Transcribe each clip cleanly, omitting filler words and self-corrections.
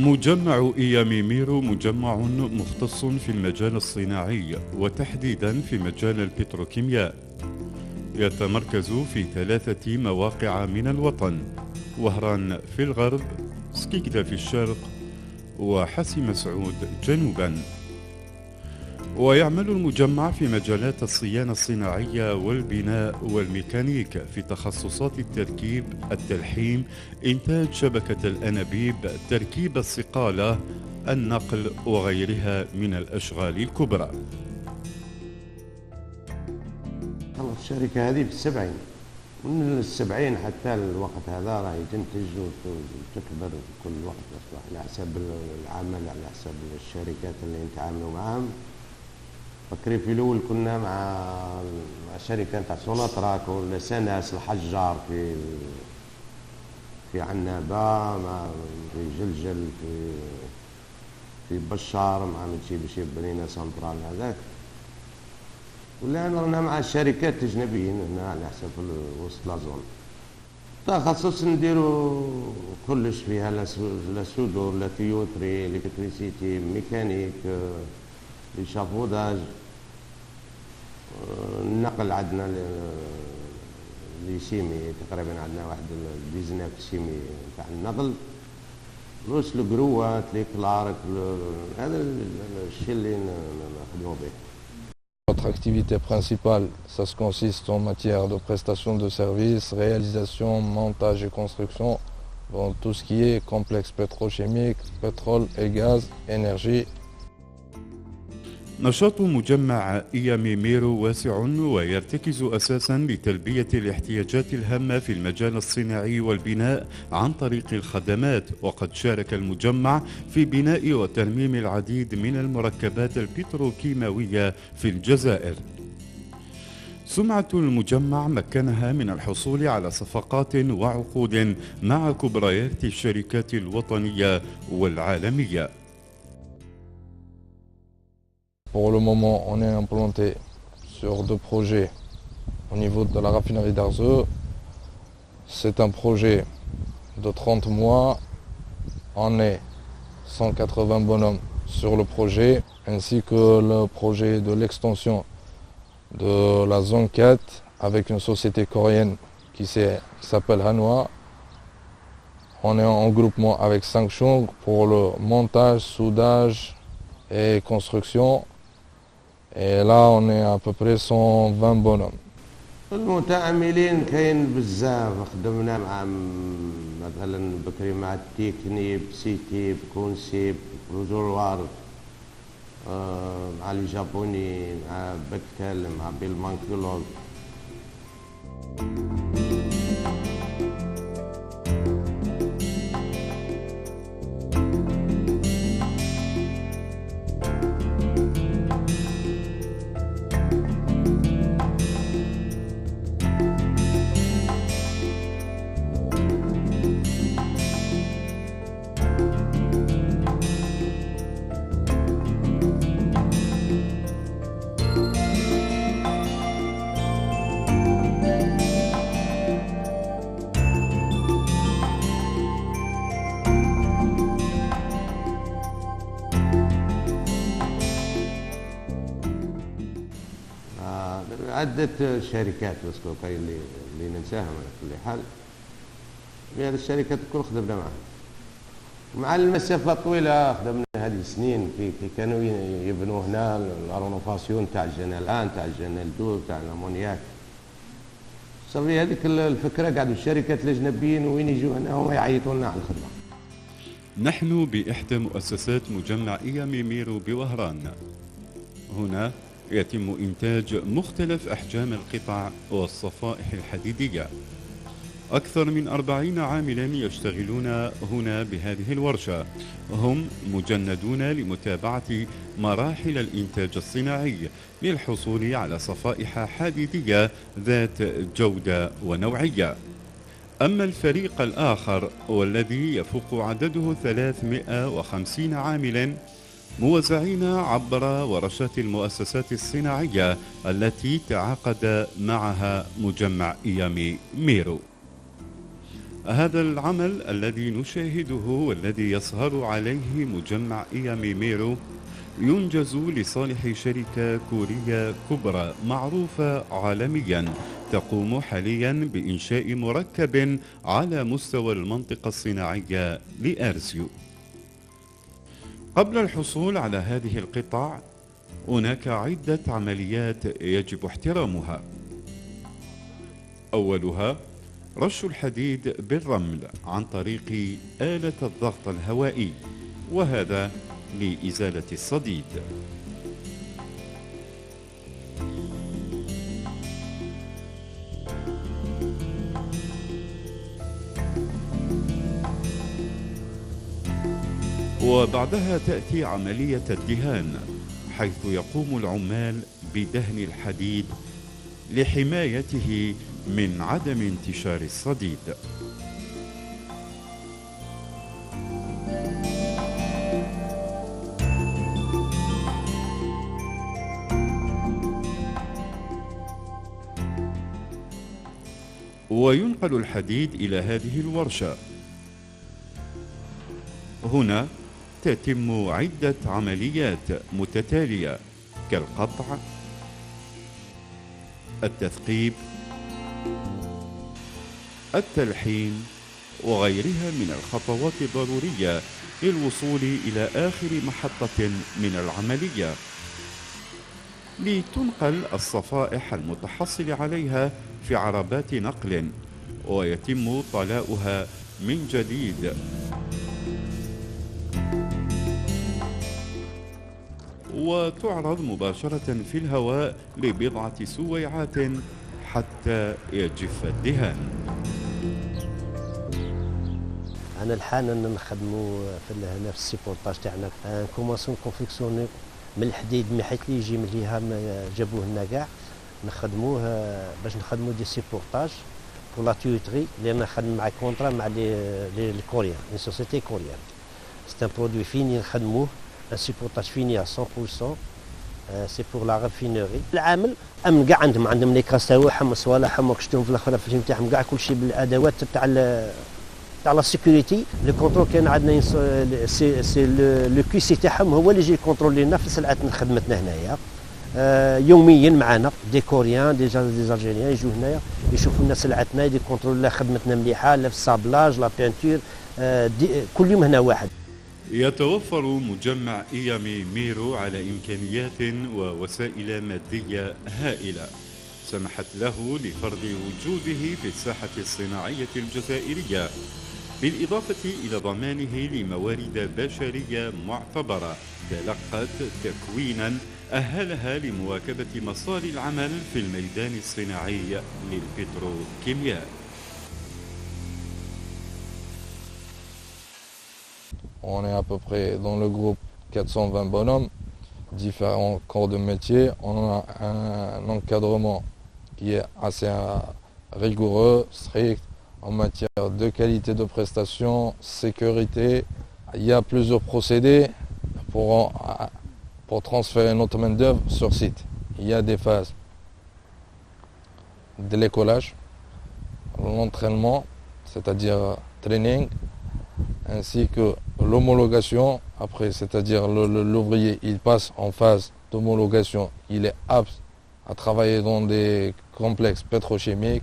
مجمع إيامي ميرو مجمع مختص في المجال الصناعي وتحديدا في مجال البتروكيمياء. يتمركز في 3 مواقع من الوطن: وهران في الغرب، سكيكدا في الشرق، وحسي مسعود جنوبا. ويعمل المجمع في مجالات الصيانة الصناعية والبناء والميكانيك في تخصصات التركيب، التلحيم، إنتاج شبكة الأنابيب، تركيب الصقالة، النقل وغيرها من الأشغال الكبرى. الشركة هذه في ال70، من ال70 حتى الوقت هذا راهي تنتج وتكبر في كل وقت، على حسب العمل، على حسب الشركات اللي نتعاملوا معهم. فكري في الاول كنا مع شركه تاع سوناتراك ولا سناس الحجار في عنابه، في جلجل، في بشار مع متشي باش يبنينا سنترال هذاك. والان رانا مع الشركات الاجنبيين هنا على حسب وسط لازون. تخصص نديرو كلش فيها، لا سودور، لا تيوتري، الكتريسيتي، ميكانيك، الشافوداج، النقل عندنا لي شيمي، تقريبا عندنا واحد 19 شيمي تاع النقل، روس القروات، لي كلارك، هذا الشيء اللي نخدمو به. Notre activité principale, ça se consiste en matière de prestation de services, réalisation, montage et construction dans tout ce qui est complexe pétrochimique, pétrole et gaz, énergie. نشاط مجمع إيامي ميرو واسع ويرتكز أساسا لتلبية الاحتياجات الهامة في المجال الصناعي والبناء عن طريق الخدمات، وقد شارك المجمع في بناء وترميم العديد من المركبات البتروكيماوية في الجزائر. سمعة المجمع مكنها من الحصول على صفقات وعقود مع كبريات الشركات الوطنية والعالمية. Pour le moment, on est implanté sur 2 projets au niveau de la raffinerie d'Arzeux. C'est un projet de 30 mois. On est 180 bonhommes sur le projet, ainsi que le projet de l'extension de la zone 4 avec une société coréenne qui s'appelle Hanwha. On est en groupement avec Sangchong pour le montage, soudage et construction. Et là, on est à peu près 120 bonhommes. المتعاملين كاين بزاف، خدمنا مع مثلا بكري مع التكنيب، سيتيب، كونسيب، روزوار، مع الجابوني، مع بكتل، مع بيلمانكولوج. عدة شركات بس كاين اللي ننساهم على كل حال. في هذه الشركات الكل خدمنا معها مع المسافة طويلة، خدمنا هذه السنين كي كانوا يبنوا هنا الرونوفاسيون تاع الجنال 1 تاع الجنال 2 تاع الامونياك. صافي هذيك الفكرة قعدوا الشركات الأجنبيين وين يجوا هنا هما يعيطوا لنا على الخدمة. نحن بإحدى مؤسسات مجمع إيامي ميرو بوهران. هنا يتم إنتاج مختلف أحجام القطع والصفائح الحديدية. أكثر من 40 عاملا يشتغلون هنا بهذه الورشة، هم مجندون لمتابعة مراحل الإنتاج الصناعي للحصول على صفائح حديدية ذات جودة ونوعية. أما الفريق الآخر والذي يفوق عدده 350 عاملا موزعين عبر ورشات المؤسسات الصناعية التي تعاقد معها مجمع إيامي ميرو. هذا العمل الذي نشاهده والذي يسهر عليه مجمع إيامي ميرو ينجز لصالح شركة كورية كبرى معروفة عالميا تقوم حاليا بإنشاء مركب على مستوى المنطقة الصناعية لآرزيو. قبل الحصول على هذه القطع هناك عدة عمليات يجب احترامها. أولها رش الحديد بالرمل عن طريق آلة الضغط الهوائي، وهذا لإزالة الصديد. وبعدها تأتي عملية الدهان، حيث يقوم العمال بدهن الحديد لحمايته من عدم انتشار الصديد. وينقل الحديد إلى هذه الورشة. هنا تتم عدة عمليات متتالية كالقطع، التثقيب، التلحيم وغيرها من الخطوات الضرورية للوصول إلى آخر محطة من العملية لتنقل الصفائح المتحصل عليها في عربات نقل ويتم طلاؤها من جديد. وتعرض مباشرة في الهواء لبضعة سويعات حتى يجف الدهان. أنا الحان نخدموا هنا في السيبورتاج تاعنا نكومونسو نكونفيكسيوني من الحديد من حيث اللي يجي من ليها جابوه لنا كاع نخدموه باش نخدموا دي سيبورتاج بور لا تيوتري اللي انا نخدم مع كونترا مع لي كوريان لي سوسيتي كوريان. سي ان برودوي فيني نخدموه ان سيبورتاج فيني 100% سي بور لا رافينوري. العامل امن كاع عندهم لي كاس تاعهم صوالحهم وكشتهم في الاخر في الجيم تاعهم كاع كلشي بالادوات تاع لا سيكوريتي. لو كونترول كان عندنا سي لو كيسي تاعهم هو اللي يجي يكونترولي لنا في سلعتنا خدمتنا هنايا يوميا معنا دي كوريان دي الجيريان يجوا هنايا يشوفوا لنا سلعتنا يدي كونترول لا خدمتنا مليحه لا في الصابلاج لا بينتور كل يوم هنا واحد. يتوفر مجمع إيامي ميرو على إمكانيات ووسائل مادية هائلة سمحت له لفرض وجوده في الساحة الصناعية الجزائرية، بالإضافة إلى ضمانه لموارد بشرية معتبرة تلقت تكوينا أهلها لمواكبة مسار العمل في الميدان الصناعي للبتروكيمياء. On est à peu près dans le groupe 420 bonhommes, différents corps de métier. On a un encadrement qui est assez rigoureux, strict en matière de qualité de prestation, sécurité. Il y a plusieurs procédés pour transférer notre main-d'œuvre sur site. Il y a des phases de l'écolage, l'entraînement, c'est-à-dire training, ainsi que l'homologation. Après, c'est-à-dire l'ouvrier, il passe en phase d'homologation, il est apte à travailler dans des complexes pétrochimiques.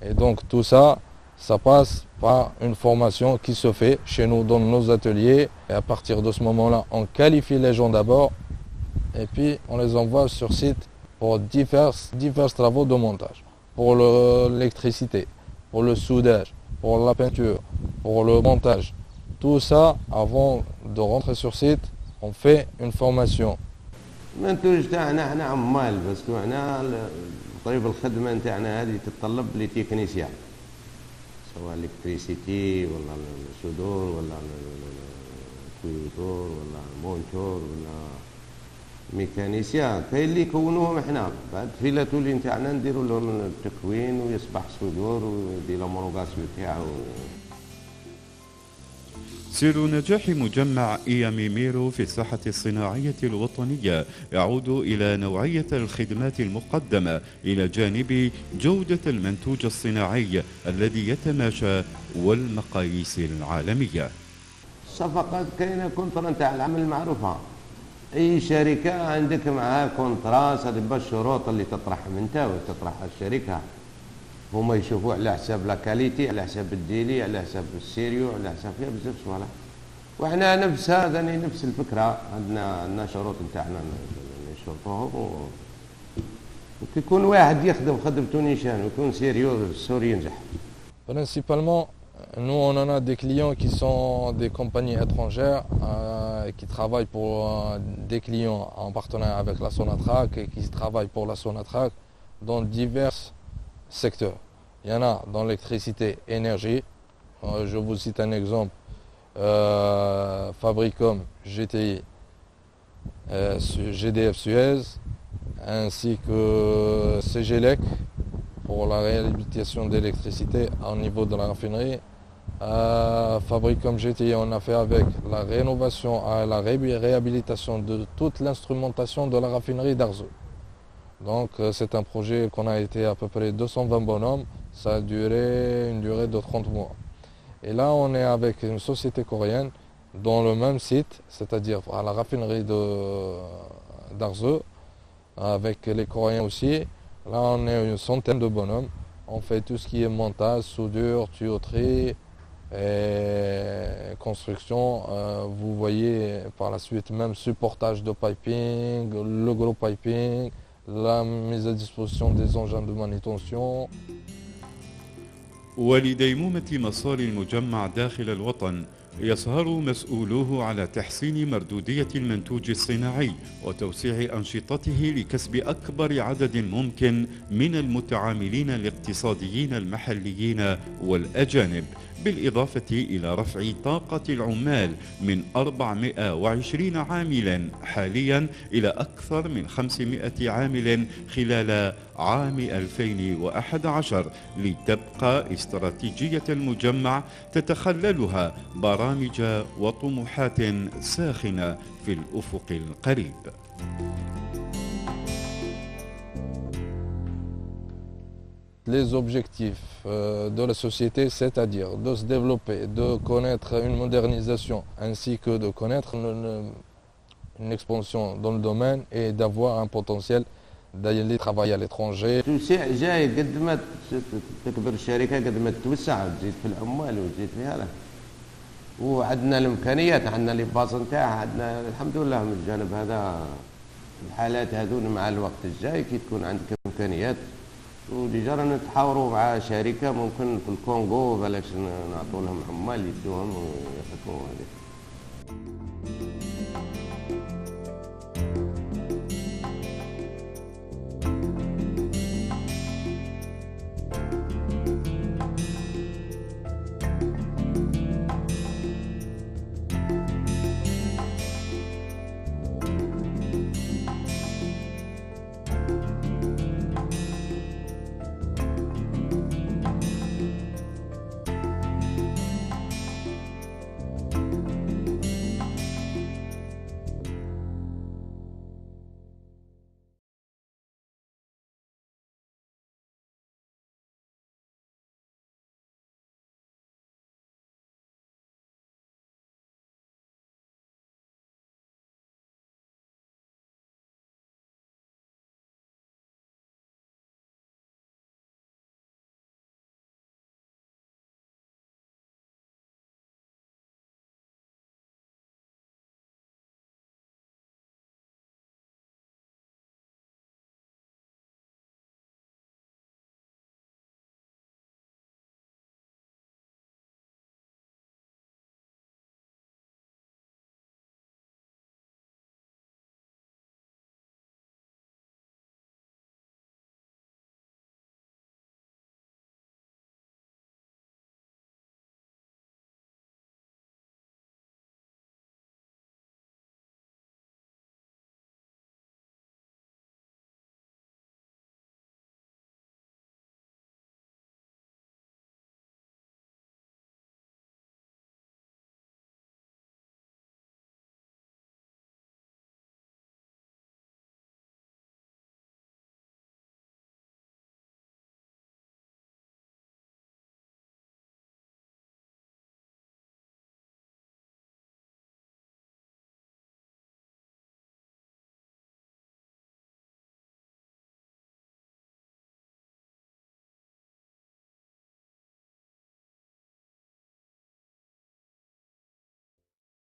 Et donc tout ça, ça passe par une formation qui se fait chez nous dans nos ateliers. Et à partir de ce moment-là, on qualifie les gens d'abord et puis on les envoie sur site pour divers travaux de montage. Pour l'électricité, pour le soudage, pour la peinture, pour le montage. Tout ça, avant de rentrer sur site, on fait une formation. المنتوج تاعنا احنا عمال بس احنا طيب الخدمه نتاعنا هذه تتطلب لي تكنيسيان سواء الكتريسيتي ولا الصدور ولا الكويتور ولا المونتور ولا ميكانيسيان كاين اللي يكونوهم احنا بعد في لاتولي نتاعنا نديروا لهم التكوين ويصبح صدور ويدير لامونوغاسيون تاعو. سر نجاح مجمع إيامي ميرو في الساحة الصناعية الوطنية يعود إلى نوعية الخدمات المقدمة إلى جانب جودة المنتوج الصناعي الذي يتماشى والمقاييس العالمية. الصفقات كاينة كونترا نتاع العمل معروفة، أي شركة عندك معها كونترا، هذه الشروط اللي تطرحهم أنت وتطرحها الشركة، هما يشوفوا على حساب لاكاليتي، على حساب الديلي، على حساب السيريو، على حساب فيها بزاف صوالح. وحنا نفس هذا نفس الفكرة، عندنا شروط نتاعنا نشرطوهم، وكيكون واحد يخدم خدمته نيشان ويكون سيريو السوري ينجح. Principalement, nous on en a des clients qui sont des compagnies étrangères qui travaillent pour des clients en partenariat avec la Sonatrach et qui travaillent pour la Sonatrach dans divers secteurs. Il y en a dans l'électricité, énergie. Je vous cite un exemple. Fabricom, GTI, GDF Suez, ainsi que CGLEC pour la réhabilitation d'électricité au niveau de la raffinerie. Fabricom GTI, on a fait avec la rénovation et la réhabilitation de toute l'instrumentation de la raffinerie d'Arzew. Donc c'est un projet qu'on a été à peu près 220 bonhommes, ça a duré une durée de 30 mois. Et là on est avec une société coréenne dans le même site, c'est-à-dire à la raffinerie d'Arzew, avec les Coréens aussi. Là on est une centaine de bonhommes, on fait tout ce qui est montage, soudure, tuyauterie et construction. Vous voyez par la suite même supportage de piping, le gros piping, la mise à disposition des engins de manutention. ولديمومة مسار المجمع داخل الوطن يسهر مسؤولوه على تحسين مردودية المنتوج الصناعي وتوسيع أنشطته لكسب أكبر عدد ممكن من المتعاملين الاقتصاديين المحليين والأجانب، بالإضافة إلى رفع طاقة العمال من 420 عاملا حاليا إلى أكثر من 500 عامل خلال عام 2011، لتبقى استراتيجية المجمع تتخللها برامج وطموحات ساخنة في الأفق القريب. Les objectifs de la société, c'est-à-dire de se développer, de connaître une modernisation ainsi que de connaître une expansion dans le domaine et d'avoir un potentiel d'aller travailler à l'étranger. توسيع جاي قد ما تكبر الشركة قد ما تتوسع وتزيد في العمال وتزيد في هذا، وعندنا الإمكانيات، عندنا لي باز نتاعها، عندنا الحمد لله من الجانب هذا. الحالات هذون مع الوقت الجاي كي تكون عندك إمكانيات وديجا نتحاوروا مع شركة ممكن في الكونغو بلاش نعطوا لهم عمال يدوهم ويحكموا هذه.